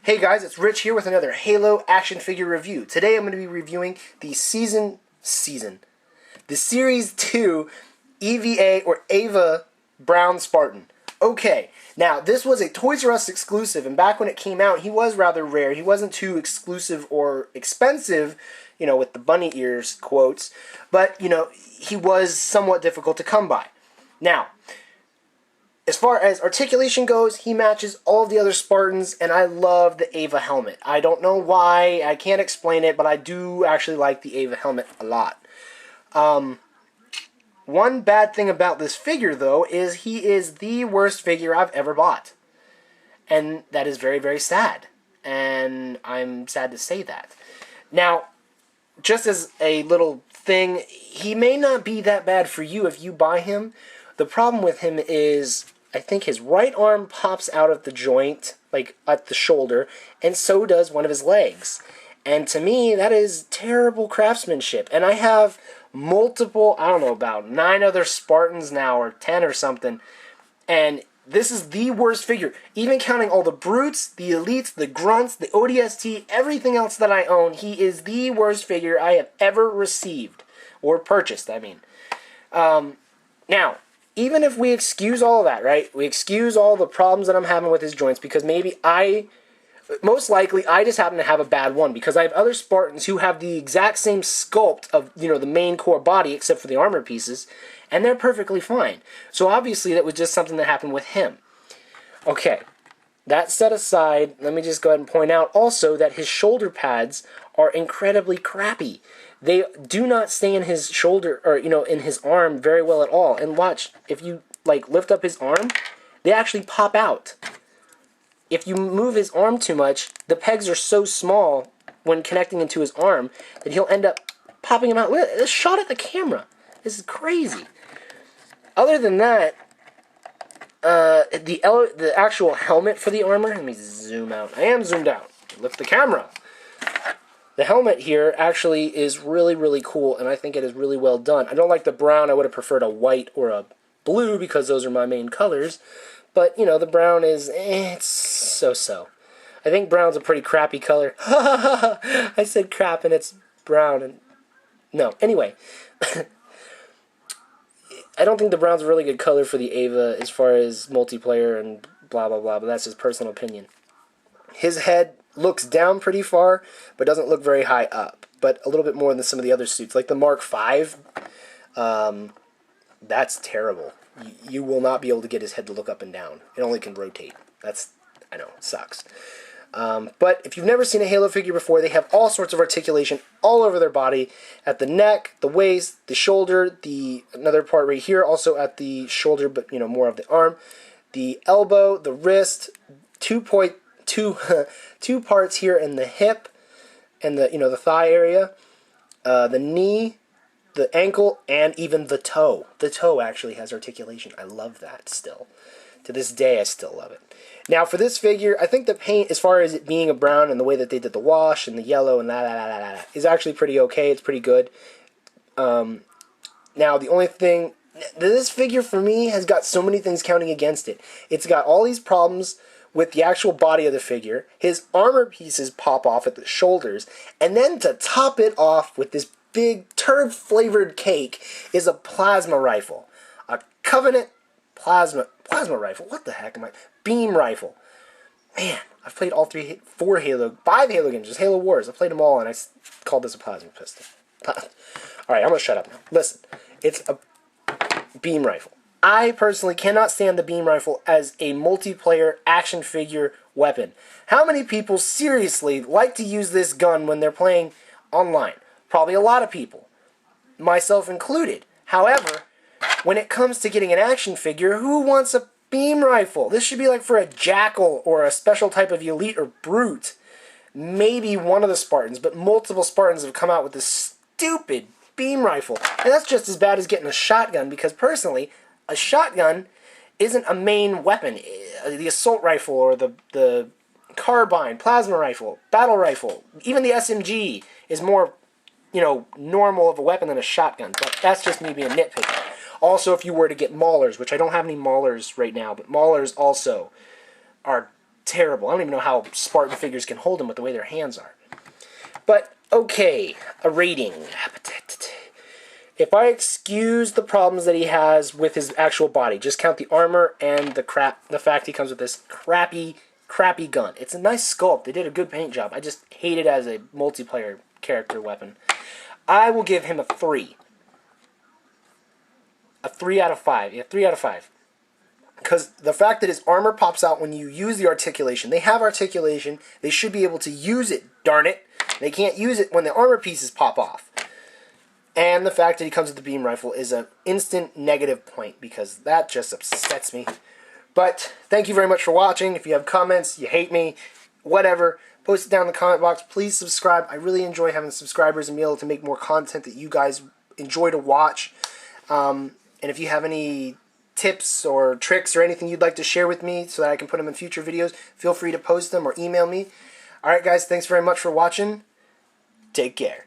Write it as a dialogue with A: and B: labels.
A: Hey guys, it's Rich here with another Halo action figure review. Today I'm going to be reviewing the Series 2 EVA or EVA Brown Spartan. Okay, now this was a Toys R Us exclusive, and back when it came out, he was rather rare. He wasn't too exclusive or expensive, you know, with the bunny ears quotes, but, you know, he was somewhat difficult to come by. Now, as far as articulation goes, he matches all of the other Spartans, and I love the EVA helmet. I don't know why, I can't explain it, but I do actually like the EVA helmet a lot. One bad thing about this figure, though, is he is the worst figure I've ever bought. And that is very, very sad. And I'm sad to say that. Now, just as a little thing, he may not be that bad for you if you buy him. The problem with him is, I think his right arm pops out of the joint, like at the shoulder, and so does one of his legs. And to me, that is terrible craftsmanship. And I have multiple, I don't know, about 9 other Spartans now, or 10 or something, and this is the worst figure. Even counting all the brutes, the elites, the grunts, the ODST, everything else that I own, he is the worst figure I have ever received, or purchased, I mean. Now, even if we excuse all of that, right? We excuse all the problems that I'm having with his joints, because maybe most likely I just happen to have a bad one, because I have other Spartans who have the exact same sculpt of, you know, the main core body, except for the armor pieces, and they're perfectly fine. So obviously that was just something that happened with him. Okay, that set aside, let me just go ahead and point out also that his shoulder pads are incredibly crappy. They do not stay in his shoulder, or, you know, in his arm very well at all. And watch, if you, like, lift up his arm, they actually pop out. If you move his arm too much, the pegs are so small when connecting into his arm that he'll end up popping them out. Look, it's shot at the camera. This is crazy. Other than that, the actual helmet for the armor, let me zoom out. I am zoomed out. Lift the camera. The helmet here actually is really, really cool, and I think it is really well done. I don't like the brown. I would have preferred a white or a blue, because those are my main colors. But, you know, the brown is, it's so-so. I think brown's a pretty crappy color. I said crap and it's brown. And no, anyway. I don't think the brown's a really good color for the EVA as far as multiplayer and blah, blah, blah, but that's his personal opinion. His head looks down pretty far, but doesn't look very high up. But a little bit more than some of the other suits. Like the Mark V, that's terrible. You will not be able to get his head to look up and down. It only can rotate. That's, I know, sucks. But if you've never seen a Halo figure before, they have all sorts of articulation all over their body. At the neck, the waist, the shoulder, another part right here, also at the shoulder, but, you know, more of the arm. The elbow, the wrist, two parts here in the hip, and the, you know, the thigh area, the knee, the ankle, and even the toe. The toe actually has articulation. I love that still. To this day, I still love it. Now, for this figure, I think the paint, as far as it being a brown and the way that they did the wash and the yellow and that, is actually pretty okay. It's pretty good. Now, the only thing, this figure for me has got so many things counting against it. It's got all these problems with the actual body of the figure. His armor pieces pop off at the shoulders. And then to top it off with this big turd-flavored cake is a plasma rifle. A Covenant plasma rifle. What the heck am I? Beam rifle. Man, I've played all 5 Halo games. Just Halo Wars. I've played them all, and I called this a plasma pistol. Alright, I'm going to shut up now. Listen, it's a beam rifle. I personally cannot stand the beam rifle as a multiplayer action figure weapon. How many people seriously like to use this gun when they're playing online? Probably a lot of people, myself included. However, when it comes to getting an action figure, who wants a beam rifle? This should be like for a Jackal or a special type of elite or brute. Maybe one of the Spartans, but multiple Spartans have come out with this stupid beam rifle. And that's just as bad as getting a shotgun, because personally, a shotgun isn't a main weapon. The assault rifle or the carbine, plasma rifle, battle rifle, even the SMG is more, you know, normal of a weapon than a shotgun. But that's just me being nitpicky. Also, if you were to get Maulers, which I don't have any Maulers right now, but Maulers also are terrible. I don't even know how Spartan figures can hold him with the way their hands are. But, okay, a rating. If I excuse the problems that he has with his actual body, just count the armor and the fact he comes with this crappy gun. It's a nice sculpt. They did a good paint job. I just hate it as a multiplayer character weapon. I will give him a 3. A 3 out of 5. Yeah, 3 out of 5. Because the fact that his armor pops out when you use the articulation. They have articulation. They should be able to use it, darn it. They can't use it when the armor pieces pop off. And the fact that he comes with the beam rifle is an instant negative point, because that just upsets me. But thank you very much for watching. If you have comments, you hate me, whatever, post it down in the comment box. Please subscribe. I really enjoy having subscribers and being able to make more content that you guys enjoy to watch. And if you have any tips or tricks or anything you'd like to share with me so that I can put them in future videos, feel free to post them or email me. Alright guys, thanks very much for watching. Take care.